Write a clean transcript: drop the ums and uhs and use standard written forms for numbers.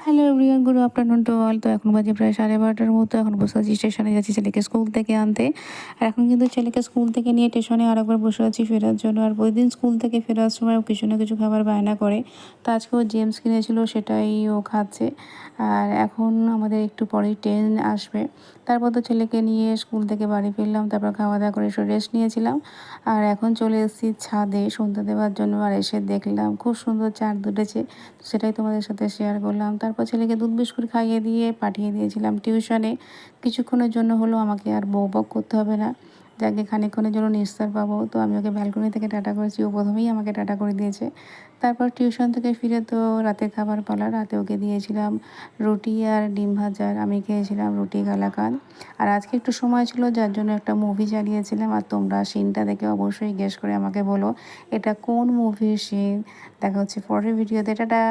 Hello everyone, good afternoon to all. তো এখন বাজে প্রায় 12:30টার মতো। এখন বসে আছি, স্টেশনে যাচ্ছি ছেলেকে স্কুল থেকে আনতে। আর এখন কিন্তু ছেলেকে স্কুল থেকে নিয়ে স্টেশনে আরেকবার বসে আছি ফেরার জন্য। আর প্রতিদিন স্কুল থেকে ফেরার সময় ও কিছু না কিছু খাবার বায়না করে। তো আজকে ও জেমস কিনেছিল, সেটাই ও খাচ্ছে। আর এখন আমাদের একটু পরেই ট্রেন আসবে। তারপর তো ছেলেকে নিয়ে স্কুল থেকে বাড়ি ফিরলাম, তারপর খাওয়া দাওয়া করে একটু রেস্ট নিয়েছিলাম। আর এখন চলে এসেছি ছাদে সন্ধ্যা দেওয়ার জন্য। আর এসে দেখলাম খুব সুন্দর চাঁদ উঠেছে, সেটাই তোমাদের সাথে শেয়ার করলাম। তারপর ছেলেকে দুধ বিস্কুট খাইয়ে দিয়ে পাঠিয়ে দিয়েছিলাম টিউশনে। কিছুক্ষণের জন্য হলেও আমাকে আর বক করতে হবে না, যাকে খানিকক্ষণের জন্য নিস্তার পাবো। তো আমি ওকে ব্যালকনি থেকে টাটা করেছি, ও প্রথমেই আমাকে টাটা করে দিয়েছে। তারপর টিউশন থেকে ফিরে তো রাতের খাবার পালা। রাতে ওকে দিয়েছিলাম রুটি আর ডিম ভাজা, আমি খেয়েছিলাম রুটি কালাকাঁদ। আর আজকে একটু সময় ছিল, যার জন্য একটা মুভি চালিয়েছিলাম। আর তোমরা সিনটা দেখে অবশ্যই গেস করে আমাকে বলো এটা কোন মুভির সিন। দেখা হচ্ছে পরের ভিডিওতে। টাটা।